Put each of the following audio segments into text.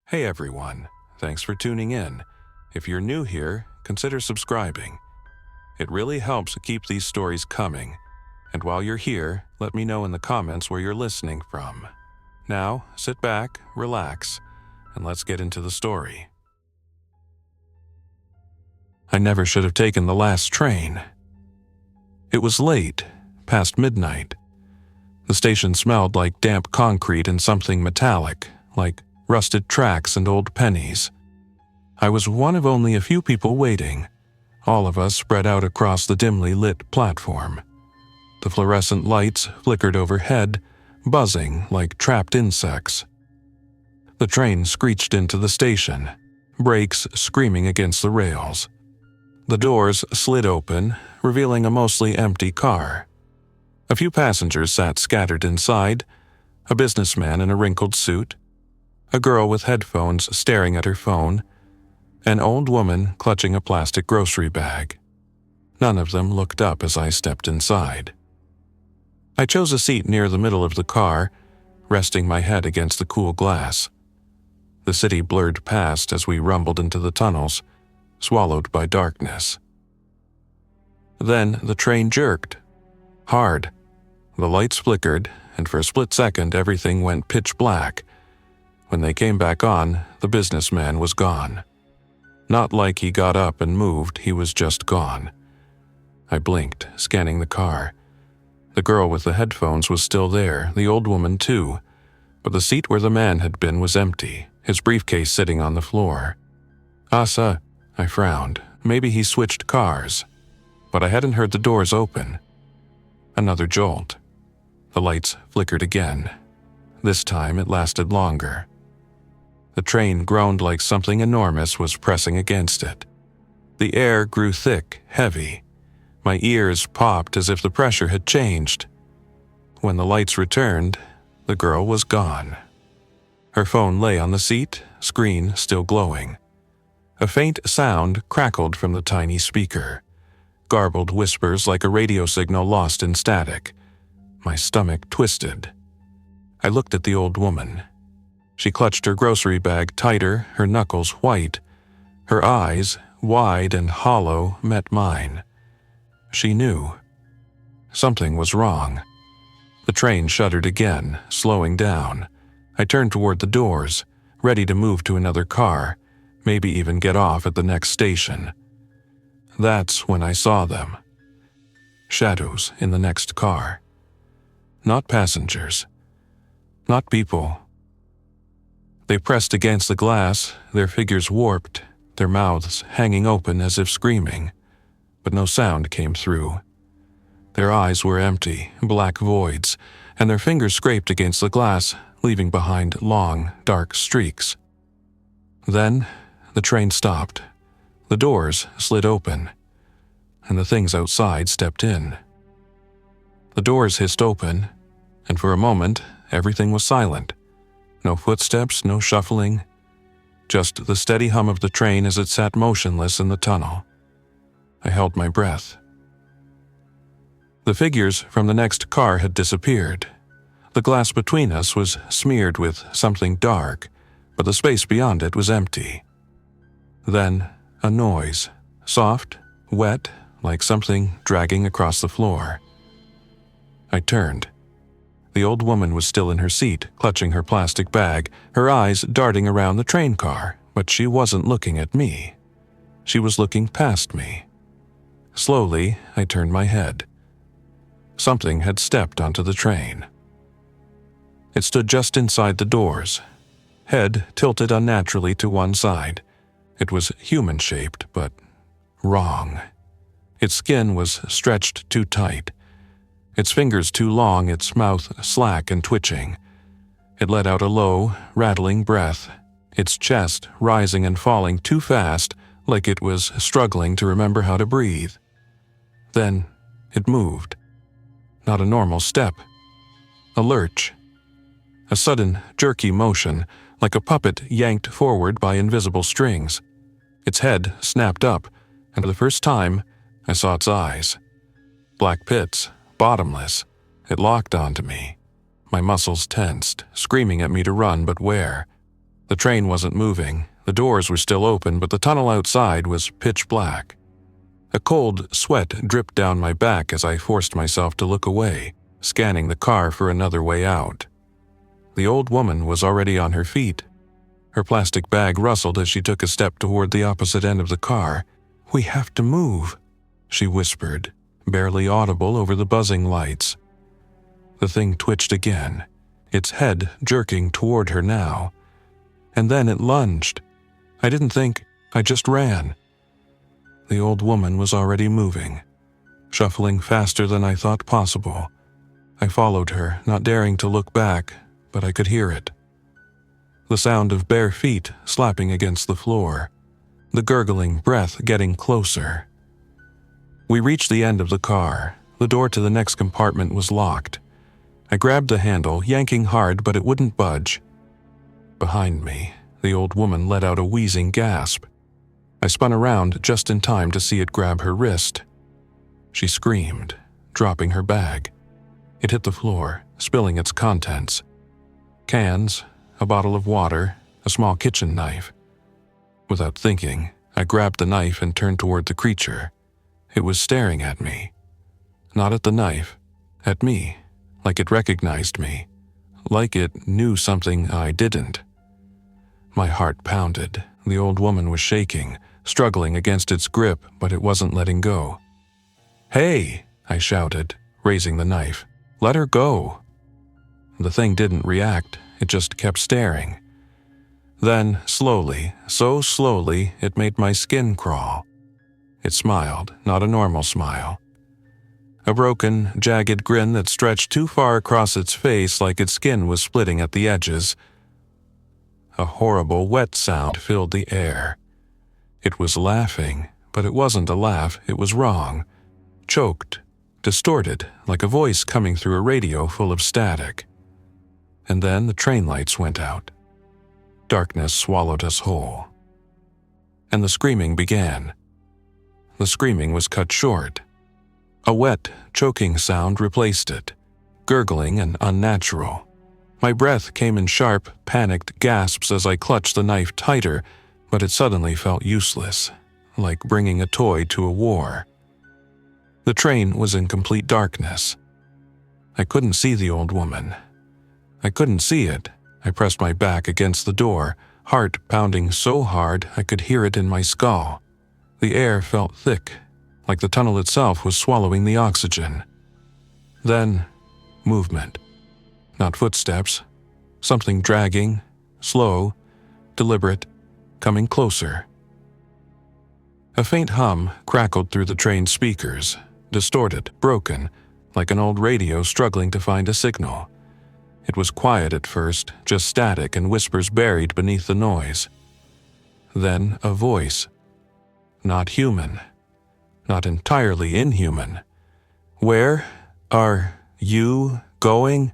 Hey everyone, thanks for tuning in. If you're new here, consider subscribing. It really helps keep these stories coming. And while you're here, let me know in the comments where you're listening from. Now, sit back, relax, and let's get into the story. I never should have taken the last train. It was late, past midnight. The station smelled like damp concrete and something metallic, like rusted tracks and old pennies. I was one of only a few people waiting, all of us spread out across the dimly lit platform. The fluorescent lights flickered overhead, buzzing like trapped insects. The train screeched into the station, brakes screaming against the rails. The doors slid open, revealing a mostly empty car. A few passengers sat scattered inside, a businessman in a wrinkled suit, a girl with headphones staring at her phone, an old woman clutching a plastic grocery bag. None of them looked up as I stepped inside. I chose a seat near the middle of the car, resting my head against the cool glass. The city blurred past as we rumbled into the tunnels, swallowed by darkness. Then the train jerked. Hard. The lights flickered, and for a split second everything went pitch black. When they came back on, the businessman was gone. Not like he got up and moved, he was just gone. I blinked, scanning the car. The girl with the headphones was still there, the old woman too, but the seat where the man had been was empty, his briefcase sitting on the floor. Asa, I frowned. Maybe he switched cars. But I hadn't heard the doors open. Another jolt. The lights flickered again. This time it lasted longer. The train groaned like something enormous was pressing against it. The air grew thick, heavy. My ears popped as if the pressure had changed. When the lights returned, the girl was gone. Her phone lay on the seat, screen still glowing. A faint sound crackled from the tiny speaker. Garbled whispers like a radio signal lost in static. My stomach twisted. I looked at the old woman. She clutched her grocery bag tighter, her knuckles white. Her eyes, wide and hollow, met mine. She knew. Something was wrong. The train shuddered again, slowing down. I turned toward the doors, ready to move to another car, maybe even get off at the next station. That's when I saw them. Shadows in the next car. Not passengers. Not people. They pressed against the glass, their figures warped, their mouths hanging open as if screaming, but no sound came through. Their eyes were empty, black voids, and their fingers scraped against the glass, leaving behind long, dark streaks. Then, the train stopped. The doors slid open, and the things outside stepped in. The doors hissed open, and for a moment, everything was silent. No footsteps, no shuffling, just the steady hum of the train as it sat motionless in the tunnel. I held my breath. The figures from the next car had disappeared. The glass between us was smeared with something dark, but the space beyond it was empty. Then, a noise, soft, wet, like something dragging across the floor. I turned. The old woman was still in her seat, clutching her plastic bag, her eyes darting around the train car, but she wasn't looking at me. She was looking past me. Slowly, I turned my head. Something had stepped onto the train. It stood just inside the doors, head tilted unnaturally to one side. It was human-shaped, but wrong. Its skin was stretched too tight. Its fingers too long, its mouth slack and twitching. It let out a low, rattling breath, its chest rising and falling too fast, like it was struggling to remember how to breathe. Then it moved. Not a normal step. A lurch. A sudden, jerky motion, like a puppet yanked forward by invisible strings. Its head snapped up, and for the first time, I saw its eyes. Black pits. Bottomless. It locked onto me. My muscles tensed, screaming at me to run, but where? The train wasn't moving, the doors were still open, but the tunnel outside was pitch black. A cold sweat dripped down my back as I forced myself to look away, scanning the car for another way out. The old woman was already on her feet. Her plastic bag rustled as she took a step toward the opposite end of the car. "We have to move," she whispered, barely audible over the buzzing lights. The thing twitched again, its head jerking toward her now. And then it lunged. I didn't think, I just ran. The old woman was already moving, shuffling faster than I thought possible. I followed her, not daring to look back, but I could hear it. The sound of bare feet slapping against the floor, the gurgling breath getting closer. We reached the end of the car. The door to the next compartment was locked. I grabbed the handle, yanking hard, but it wouldn't budge. Behind me, the old woman let out a wheezing gasp. I spun around just in time to see it grab her wrist. She screamed, dropping her bag. It hit the floor, spilling its contents. Cans, a bottle of water, a small kitchen knife. Without thinking, I grabbed the knife and turned toward the creature. It was staring at me. Not at the knife, at me, like it recognized me, like it knew something I didn't. My heart pounded. The old woman was shaking, struggling against its grip, but it wasn't letting go. "Hey!" I shouted, raising the knife. "Let her go!" The thing didn't react, it just kept staring. Then, slowly, so slowly, it made my skin crawl. It smiled, not a normal smile. A broken, jagged grin that stretched too far across its face like its skin was splitting at the edges. A horrible, wet sound filled the air. It was laughing, but it wasn't a laugh, it was wrong. Choked, distorted, like a voice coming through a radio full of static. And then the train lights went out. Darkness swallowed us whole. And the screaming began. The screaming was cut short. A wet, choking sound replaced it, gurgling and unnatural. My breath came in sharp, panicked gasps as I clutched the knife tighter, but it suddenly felt useless, like bringing a toy to a war. The train was in complete darkness. I couldn't see the old woman. I couldn't see it. I pressed my back against the door, heart pounding so hard I could hear it in my skull. The air felt thick, like the tunnel itself was swallowing the oxygen. Then, movement. Not footsteps. Something dragging, slow, deliberate, coming closer. A faint hum crackled through the train's speakers, distorted, broken, like an old radio struggling to find a signal. It was quiet at first, just static and whispers buried beneath the noise. Then a voice. Not human. Not entirely inhuman. "Where are you going?"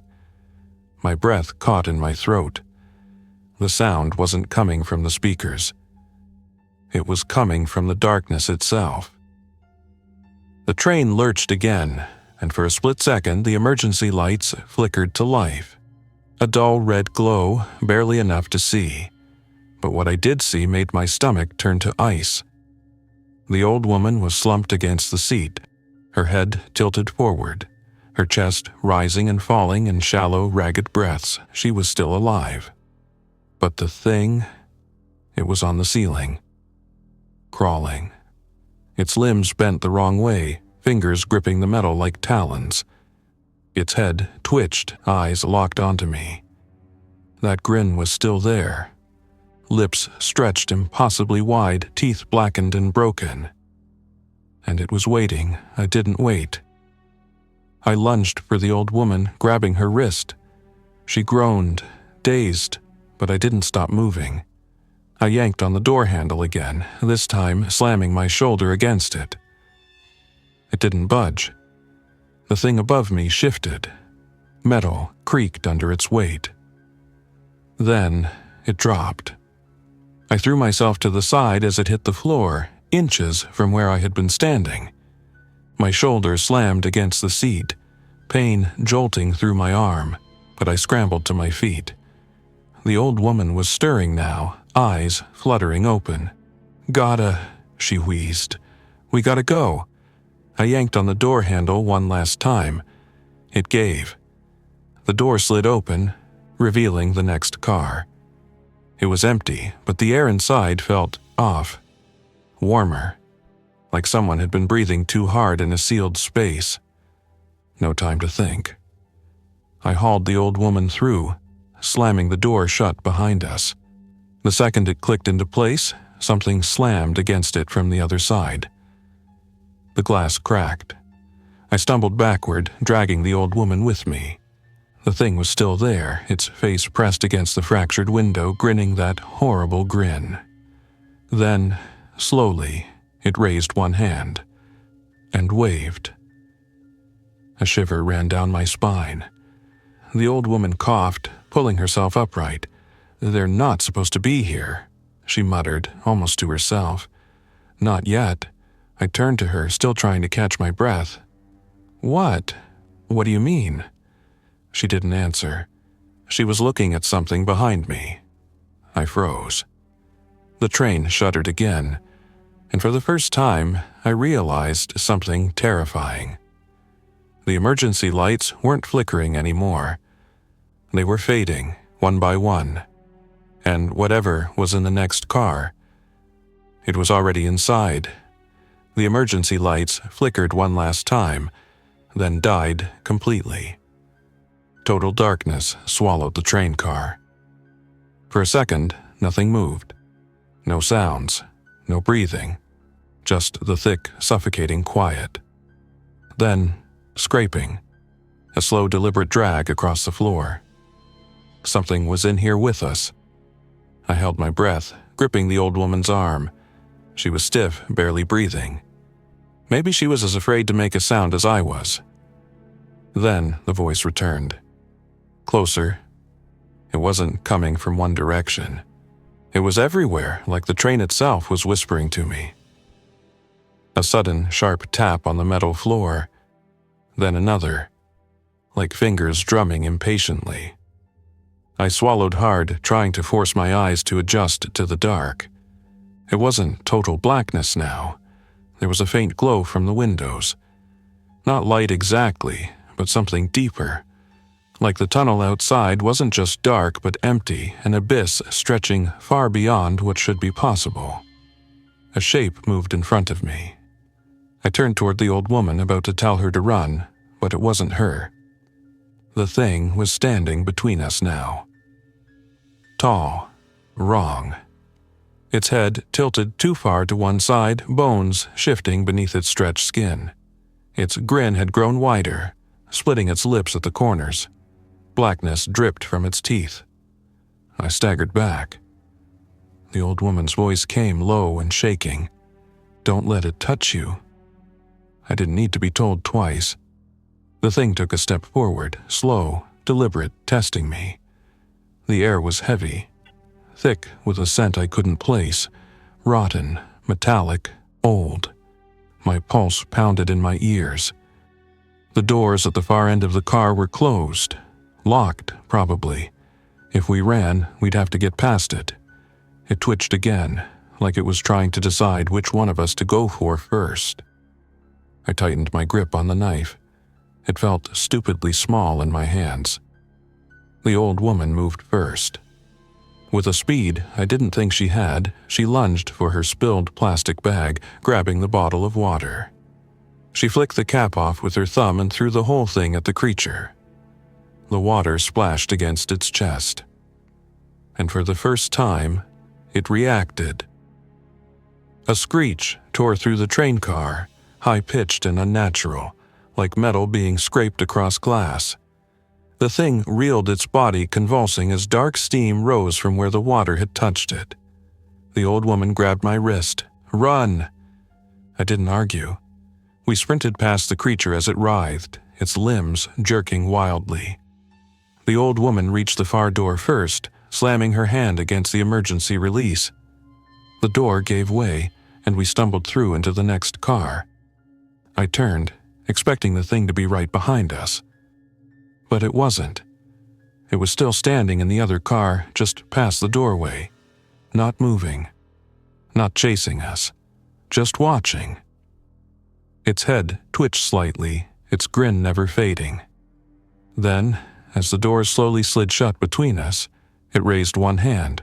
My breath caught in my throat. The sound wasn't coming from the speakers. It was coming from the darkness itself. The train lurched again, and for a split second the emergency lights flickered to life. A dull red glow, barely enough to see. But what I did see made my stomach turn to ice. The old woman was slumped against the seat, her head tilted forward, her chest rising and falling in shallow, ragged breaths. She was still alive. But the thing, it was on the ceiling, crawling. Its limbs bent the wrong way, fingers gripping the metal like talons. Its head twitched, eyes locked onto me. That grin was still there. Lips stretched impossibly wide, teeth blackened and broken. And it was waiting. I didn't wait. I lunged for the old woman, grabbing her wrist. She groaned, dazed, but I didn't stop moving. I yanked on the door handle again, this time slamming my shoulder against it. It didn't budge. The thing above me shifted. Metal creaked under its weight. Then it dropped. I threw myself to the side as it hit the floor, inches from where I had been standing. My shoulder slammed against the seat, pain jolting through my arm, but I scrambled to my feet. The old woman was stirring now, eyes fluttering open. She wheezed. We gotta go. I yanked on the door handle one last time. It gave. The door slid open, revealing the next car. It was empty, but the air inside felt off. Warmer. Like someone had been breathing too hard in a sealed space. No time to think. I hauled the old woman through, slamming the door shut behind us. The second it clicked into place, something slammed against it from the other side. The glass cracked. I stumbled backward, dragging the old woman with me. The thing was still there, its face pressed against the fractured window, grinning that horrible grin. Then, slowly, it raised one hand and waved. A shiver ran down my spine. The old woman coughed, pulling herself upright. They're not supposed to be here, she muttered, almost to herself. Not yet. I turned to her, still trying to catch my breath. What? What do you mean? She didn't answer. She was looking at something behind me. I froze. The train shuddered again, and for the first time, I realized something terrifying. The emergency lights weren't flickering anymore. They were fading, one by one, and whatever was in the next car, it was already inside. The emergency lights flickered one last time, then died completely. Total darkness swallowed the train car. For a second, nothing moved. No sounds, no breathing, just the thick, suffocating quiet. Then, scraping, a slow, deliberate drag across the floor. Something was in here with us. I held my breath, gripping the old woman's arm. She was stiff, barely breathing. Maybe she was as afraid to make a sound as I was. Then the voice returned. Closer. It wasn't coming from one direction. It was everywhere, like the train itself was whispering to me. A sudden, sharp tap on the metal floor. Then another, like fingers drumming impatiently. I swallowed hard, trying to force my eyes to adjust to the dark. It wasn't total blackness now. There was a faint glow from the windows. Not light exactly, but something deeper. Like the tunnel outside wasn't just dark but empty, an abyss stretching far beyond what should be possible. A shape moved in front of me. I turned toward the old woman, about to tell her to run, but it wasn't her. The thing was standing between us now. Tall, wrong. Its head tilted too far to one side, bones shifting beneath its stretched skin. Its grin had grown wider, splitting its lips at the corners. Blackness dripped from its teeth. I staggered back. The old woman's voice came low and shaking. Don't let it touch you. I didn't need to be told twice. The thing took a step forward, slow, deliberate, testing me. The air was heavy, thick with a scent I couldn't place, rotten, metallic, old. My pulse pounded in my ears. The doors at the far end of the car were closed, locked, probably. If we ran, we'd have to get past it. It twitched again, like it was trying to decide which one of us to go for first. I tightened my grip on the knife. It felt stupidly small in my hands. The old woman moved first. With a speed I didn't think she had, she lunged for her spilled plastic bag, grabbing the bottle of water. She flicked the cap off with her thumb and threw the whole thing at the creature. The water splashed against its chest. And for the first time, it reacted. A screech tore through the train car, high-pitched and unnatural, like metal being scraped across glass. The thing reeled its body, convulsing as dark steam rose from where the water had touched it. The old woman grabbed my wrist. Run! I didn't argue. We sprinted past the creature as it writhed, its limbs jerking wildly. The old woman reached the far door first, slamming her hand against the emergency release. The door gave way, and we stumbled through into the next car. I turned, expecting the thing to be right behind us. But it wasn't. It was still standing in the other car just past the doorway, not moving, not chasing us, just watching. Its head twitched slightly, its grin never fading. Then, as the doors slowly slid shut between us, it raised one hand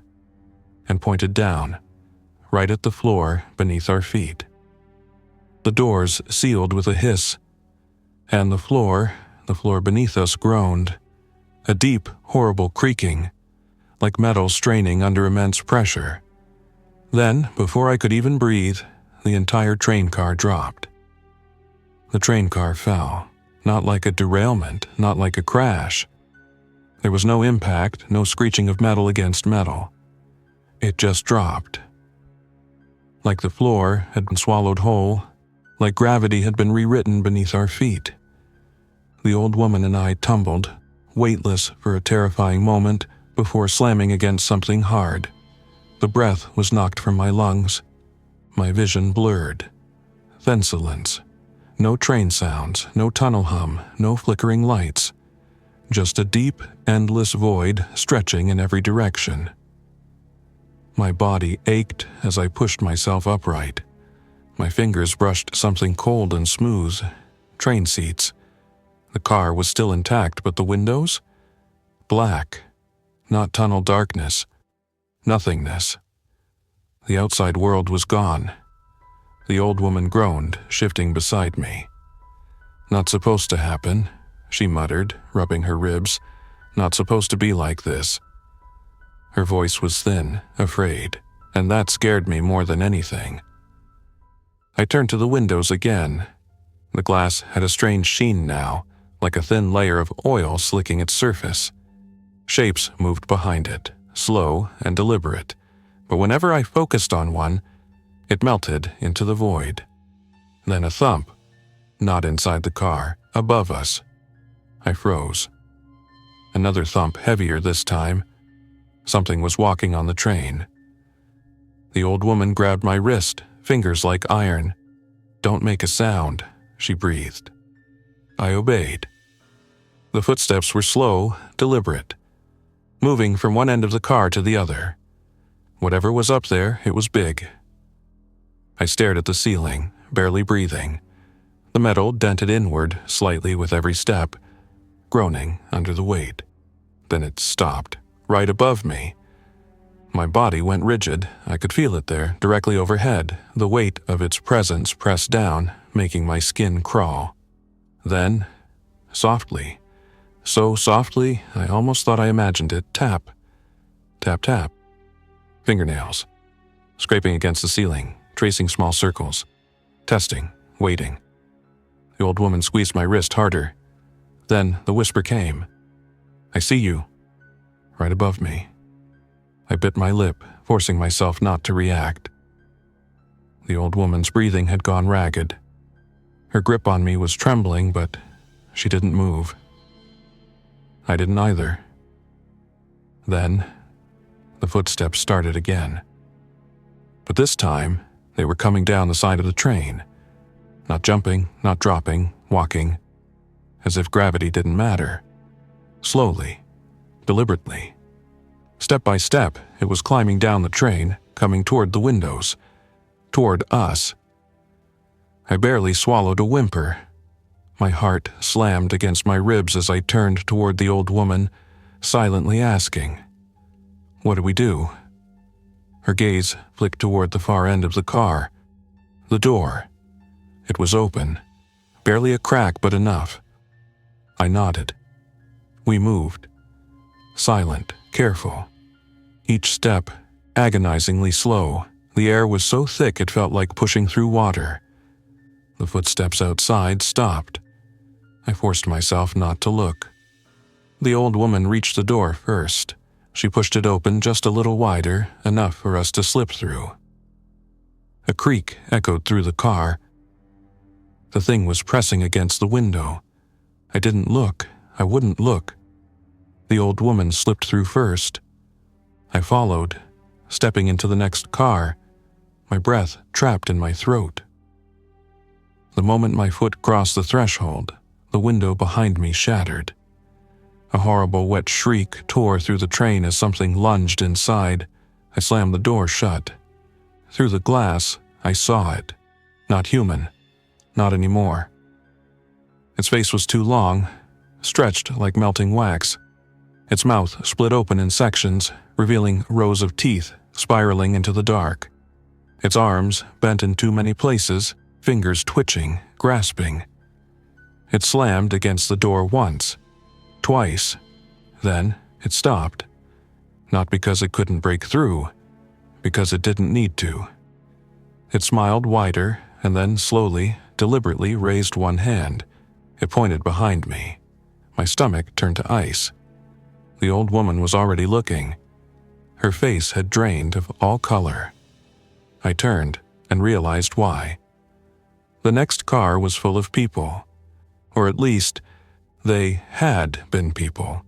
and pointed down, right at the floor beneath our feet. The doors sealed with a hiss, and the floor beneath us groaned, a deep, horrible creaking, like metal straining under immense pressure. Then, before I could even breathe, the entire train car dropped. The train car fell, not like a derailment, not like a crash. There was no impact, no screeching of metal against metal. It just dropped. Like the floor had been swallowed whole, like gravity had been rewritten beneath our feet. The old woman and I tumbled, weightless for a terrifying moment before slamming against something hard. The breath was knocked from my lungs. My vision blurred. Then silence. No train sounds, no tunnel hum, no flickering lights. Just a deep, endless void stretching in every direction. My body ached as I pushed myself upright. My fingers brushed something cold and smooth. Train seats. The car was still intact, but the windows? Black. Not tunnel darkness. Nothingness. The outside world was gone. The old woman groaned, shifting beside me. "Not supposed to happen," she muttered, rubbing her ribs. "Not supposed to be like this." Her voice was thin, afraid, and that scared me more than anything. I turned to the windows again. The glass had a strange sheen now, like a thin layer of oil slicking its surface. Shapes moved behind it, slow and deliberate, but whenever I focused on one, it melted into the void. Then a thump, not inside the car, above us. I froze. Another thump, heavier this time. Something was walking on the train. The old woman grabbed my wrist, fingers like iron. "Don't make a sound," she breathed. I obeyed. The footsteps were slow, deliberate, moving from one end of the car to the other. Whatever was up there, it was big. I stared at the ceiling, barely breathing. The metal dented inward slightly with every step, groaning under the weight. Then it stopped, right above me. My body went rigid. I could feel it there, directly overhead, the weight of its presence pressed down, making my skin crawl. Then, softly, so softly I almost thought I imagined it, tap, tap, tap. Fingernails, scraping against the ceiling, tracing small circles, testing, waiting. The old woman squeezed my wrist harder. Then the whisper came. "I see you," right above me. I bit my lip, forcing myself not to react. The old woman's breathing had gone ragged. Her grip on me was trembling, but she didn't move. I didn't either. Then, the footsteps started again. But this time, they were coming down the side of the train. Not jumping, not dropping, walking, as if gravity didn't matter. Slowly, deliberately. Step by step, it was climbing down the train, coming toward the windows. Toward us. I barely swallowed a whimper. My heart slammed against my ribs as I turned toward the old woman, silently asking, "What do we do?" Her gaze flicked toward the far end of the car. The door. It was open. Barely a crack, but enough. I nodded. We moved. Silent, careful. Each step, agonizingly slow. The air was so thick it felt like pushing through water. The footsteps outside stopped. I forced myself not to look. The old woman reached the door first. She pushed it open just a little wider, enough for us to slip through. A creak echoed through the car. The thing was pressing against the window. I didn't look. I wouldn't look. The old woman slipped through first. I followed, stepping into the next car, my breath trapped in my throat. The moment my foot crossed the threshold, the window behind me shattered. A horrible wet shriek tore through the train as something lunged inside. I slammed the door shut. Through the glass, I saw it. Not human. Not anymore. Its face was too long, stretched like melting wax. Its mouth split open in sections, revealing rows of teeth spiraling into the dark. Its arms bent in too many places, fingers twitching, grasping. It slammed against the door once, twice. Then it stopped. Not because it couldn't break through, because it didn't need to. It smiled wider and then slowly, deliberately raised one hand. It pointed behind me. My stomach turned to ice. The old woman was already looking. Her face had drained of all color. I turned and realized why. The next car was full of people. Or at least, they had been people.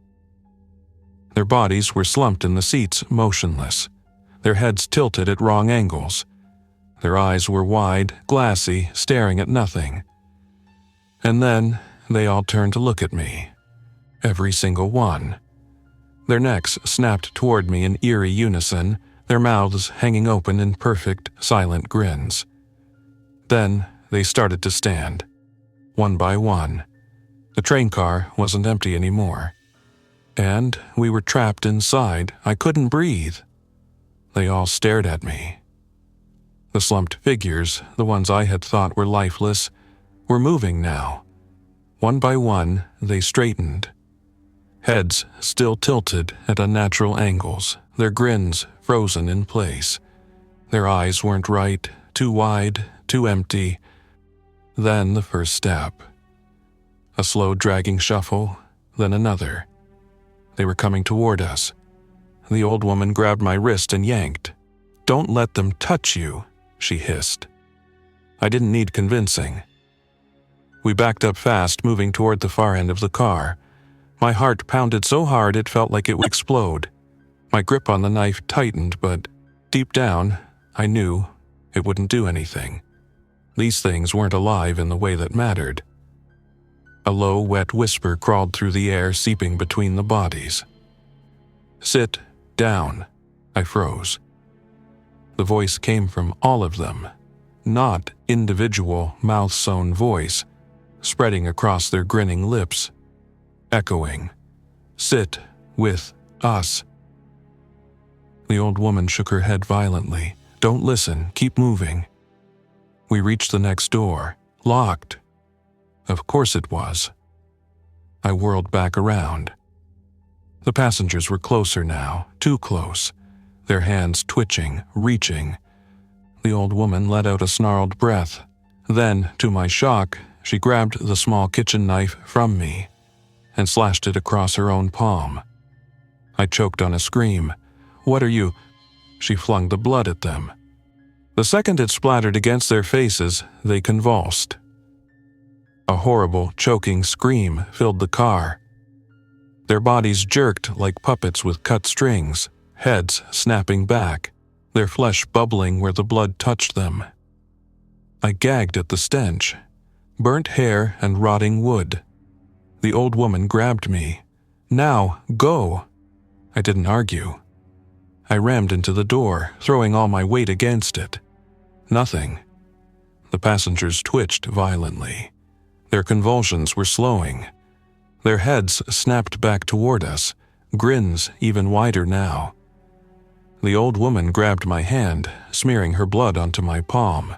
Their bodies were slumped in the seats, motionless. Their heads tilted at wrong angles. Their eyes were wide, glassy, staring at nothing. And then they all turned to look at me. Every single one. Their necks snapped toward me in eerie unison, their mouths hanging open in perfect, silent grins. Then they started to stand, one by one. The train car wasn't empty anymore. And we were trapped inside. I couldn't breathe. They all stared at me. The slumped figures, the ones I had thought were lifeless, were moving now. One by one, they straightened. Heads still tilted at unnatural angles, their grins frozen in place. Their eyes weren't right, too wide, too empty. Then the first step. A slow dragging shuffle, then another. They were coming toward us. The old woman grabbed my wrist and yanked. "Don't let them touch you," she hissed. I didn't need convincing. We backed up fast, moving toward the far end of the car. My heart pounded so hard it felt like it would explode. My grip on the knife tightened, but deep down, I knew it wouldn't do anything. These things weren't alive in the way that mattered. A low, wet whisper crawled through the air, seeping between the bodies. "Sit down." I froze. The voice came from all of them, not individual, mouth-sewn voice, spreading across their grinning lips, echoing, "Sit with us." The old woman shook her head violently. "Don't listen, keep moving." We reached the next door, locked. Of course it was. I whirled back around. The passengers were closer now, too close, their hands twitching, reaching. The old woman let out a snarled breath. Then, to my shock, she grabbed the small kitchen knife from me and slashed it across her own palm. I choked on a scream. "What are you?" She flung the blood at them. The second it splattered against their faces, they convulsed. A horrible, choking scream filled the car. Their bodies jerked like puppets with cut strings, heads snapping back, their flesh bubbling where the blood touched them. I gagged at the stench. Burnt hair and rotting wood. The old woman grabbed me. "Now, go!" I didn't argue. I rammed into the door, throwing all my weight against it. Nothing. The passengers twitched violently. Their convulsions were slowing. Their heads snapped back toward us, grins even wider now. The old woman grabbed my hand, smearing her blood onto my palm.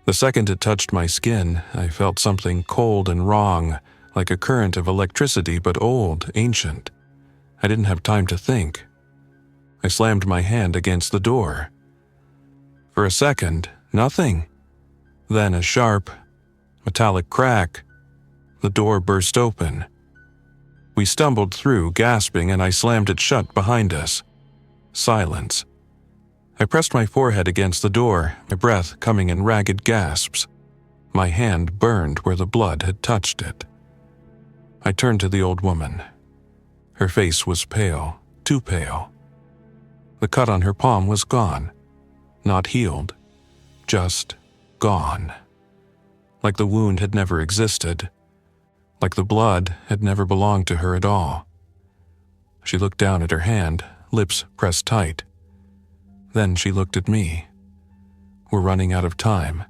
The second it touched my skin, I felt something cold and wrong, like a current of electricity, but old, ancient. I didn't have time to think. I slammed my hand against the door. For a second, nothing. Then a sharp, metallic crack. The door burst open. We stumbled through, gasping, and I slammed it shut behind us. Silence. I pressed my forehead against the door, my breath coming in ragged gasps. My hand burned where the blood had touched it. I turned to the old woman. Her face was pale, too pale. The cut on her palm was gone. Not healed. Just gone. Like the wound had never existed. Like the blood had never belonged to her at all. She looked down at her hand, lips pressed tight. Then she looked at me. We're running out of time.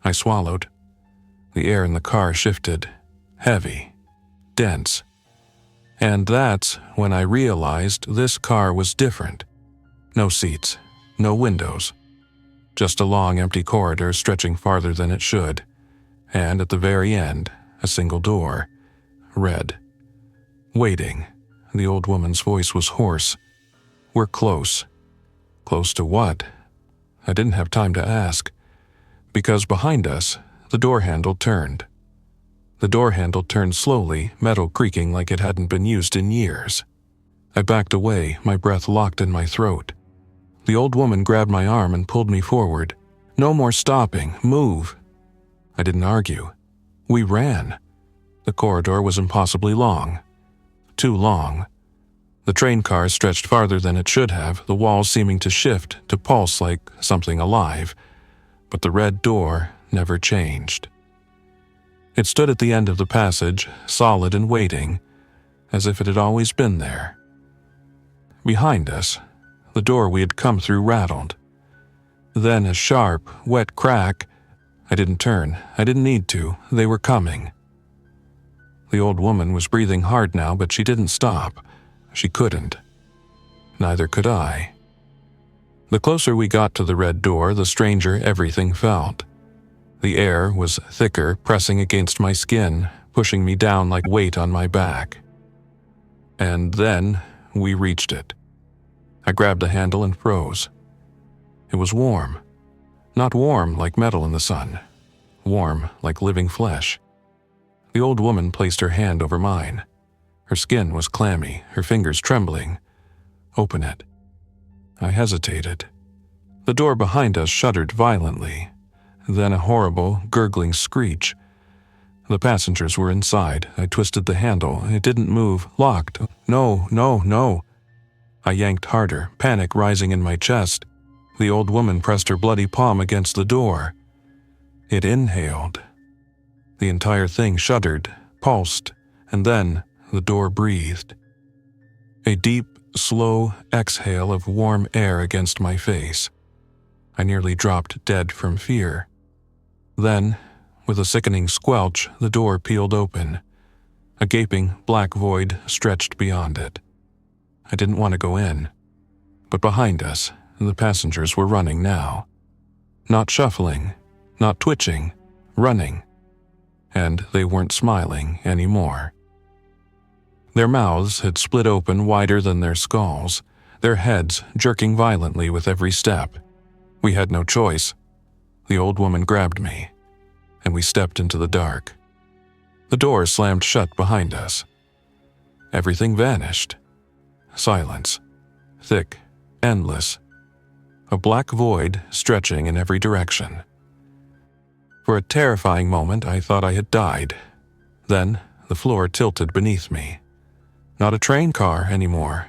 I swallowed. The air in the car shifted, heavy, dense. And that's when I realized this car was different. No seats, no windows. Just a long, empty corridor stretching farther than it should. And at the very end, a single door. Red. Waiting. The old woman's voice was hoarse. We're close. Close to what? I didn't have time to ask. Because behind us, the door handle turned. The door handle turned slowly, metal creaking like it hadn't been used in years. I backed away, my breath locked in my throat. The old woman grabbed my arm and pulled me forward. No more stopping, move. I didn't argue. We ran. The corridor was impossibly long. Too long. The train car stretched farther than it should have, the walls seeming to shift, to pulse like something alive. But the red door never changed. It stood at the end of the passage, solid and waiting, as if it had always been there. Behind us, the door we had come through rattled. Then a sharp, wet crack. I didn't turn. I didn't need to. They were coming. The old woman was breathing hard now, but she didn't stop. She couldn't. Neither could I. The closer we got to the red door, the stranger everything felt. The air was thicker, pressing against my skin, pushing me down like weight on my back. And then we reached it. I grabbed the handle and froze. It was warm. Not warm like metal in the sun. Warm like living flesh. The old woman placed her hand over mine. Her skin was clammy, her fingers trembling. Open it. I hesitated. The door behind us shuddered violently. Then a horrible, gurgling screech. The passengers were inside. I twisted the handle. It didn't move. Locked. No, no, no. I yanked harder, panic rising in my chest. The old woman pressed her bloody palm against the door. It inhaled. The entire thing shuddered, pulsed, and then the door breathed. A deep, slow exhale of warm air against my face. I nearly dropped dead from fear. Then, with a sickening squelch, the door peeled open. A gaping, black void stretched beyond it. I didn't want to go in. But behind us, the passengers were running now. Not shuffling, not twitching, running. And they weren't smiling anymore. Their mouths had split open wider than their skulls, their heads jerking violently with every step. We had no choice. The old woman grabbed me, and we stepped into the dark. The door slammed shut behind us. Everything vanished. Silence. Thick, endless. A black void stretching in every direction. For a terrifying moment, I thought I had died. Then, the floor tilted beneath me. Not a train car anymore.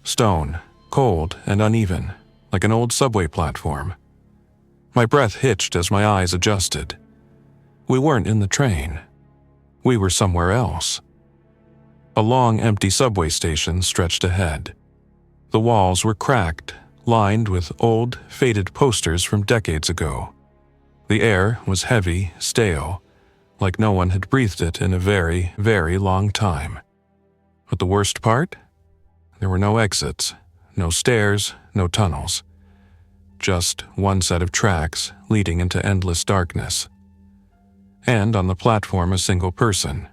Stone, cold and uneven, like an old subway platform. My breath hitched as my eyes adjusted. We weren't in the train. We were somewhere else. A long, empty subway station stretched ahead. The walls were cracked, lined with old, faded posters from decades ago. The air was heavy, stale, like no one had breathed it in a very, very long time. But the worst part? There were no exits, no stairs, no tunnels. Just one set of tracks leading into endless darkness. And on the platform a single person.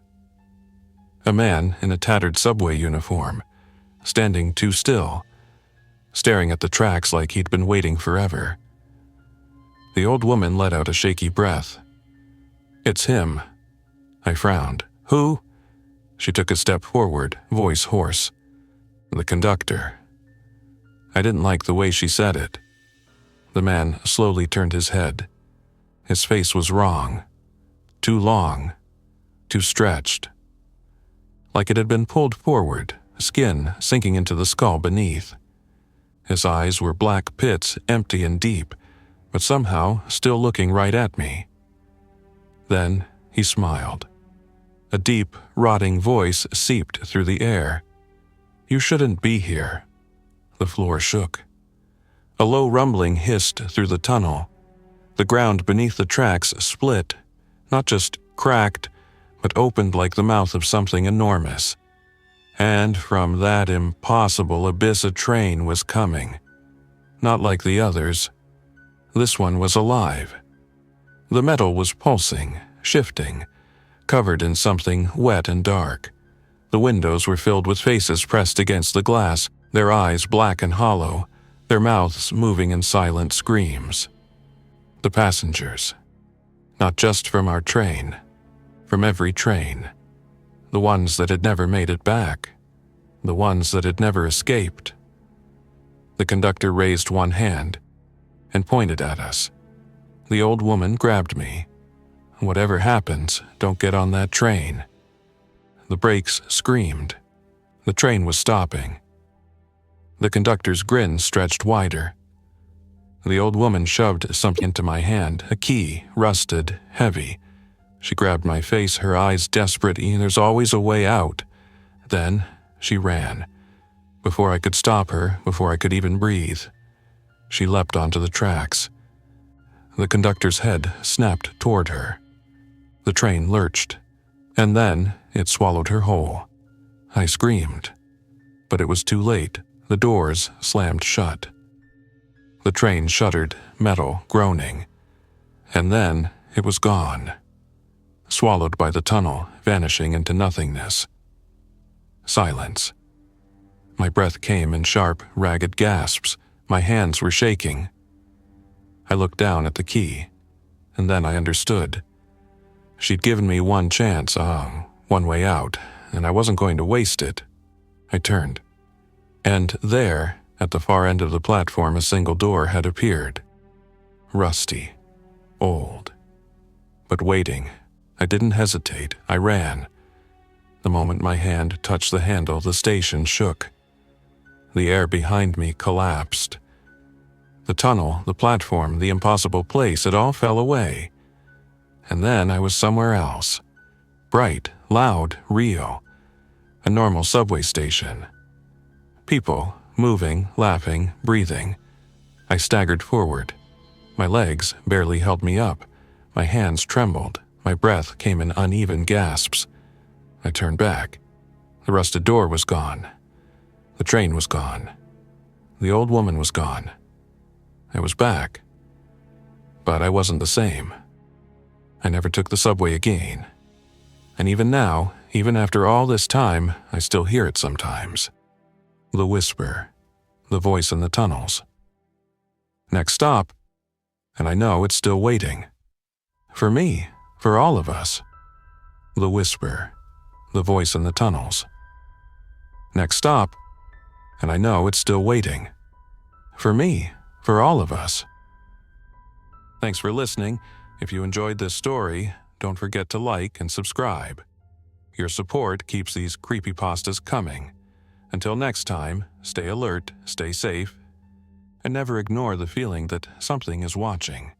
A man in a tattered subway uniform, standing too still, staring at the tracks like he'd been waiting forever. The old woman let out a shaky breath. It's him. I frowned. Who? She took a step forward, voice hoarse. The conductor. I didn't like the way she said it. The man slowly turned his head. His face was wrong. Too long. Too stretched. Like it had been pulled forward, skin sinking into the skull beneath. His eyes were black pits, empty and deep, but somehow still looking right at me. Then he smiled. A deep, rotting voice seeped through the air. You shouldn't be here." The floor shook. A low rumbling hissed through the tunnel. The ground beneath the tracks split, not just cracked, but opened like the mouth of something enormous. And from that impossible abyss a train was coming. Not like the others. This one was alive. The metal was pulsing, shifting, covered in something wet and dark. The windows were filled with faces pressed against the glass, their eyes black and hollow, their mouths moving in silent screams. The passengers. Not just from our train. From every train. The ones that had never made it back. The ones that had never escaped. The conductor raised one hand and pointed at us. The old woman grabbed me. "Whatever happens, don't get on that train." The brakes screamed. The train was stopping. The conductor's grin stretched wider. The old woman shoved something into my hand, a key, rusted, heavy. She grabbed my face, her eyes desperate. "There's always a way out." Then she ran. Before I could stop her, before I could even breathe, she leapt onto the tracks. The conductor's head snapped toward her. The train lurched, and then it swallowed her whole. I screamed, but it was too late. The doors slammed shut. The train shuddered, metal groaning, and then it was gone. Swallowed by the tunnel, vanishing into nothingness. Silence. My breath came in sharp, ragged gasps. My hands were shaking. I looked down at the key, and then I understood. She'd given me one chance, one way out, and I wasn't going to waste it. I turned. And there, at the far end of the platform, a single door had appeared. Rusty. Old. But waiting. I didn't hesitate. I ran. The moment my hand touched the handle, the station shook. The air behind me collapsed. The tunnel, the platform, the impossible place, it all fell away. And then I was somewhere else. Bright, loud, real. A normal subway station. People, moving, laughing, breathing. I staggered forward. My legs barely held me up. My hands trembled. My breath came in uneven gasps. I turned back. The rusted door was gone. The train was gone. The old woman was gone. I was back. But I wasn't the same. I never took the subway again. And even now, even after all this time, I still hear it sometimes. The whisper. The voice in the tunnels. Next stop. And I know it's still waiting. For me. For all of us. The whisper. The voice in the tunnels. Next stop. And I know it's still waiting. For me. For all of us. Thanks for listening. If you enjoyed this story, don't forget to like and subscribe. Your support keeps these creepypastas coming. Until next time, stay alert, stay safe, and never ignore the feeling that something is watching.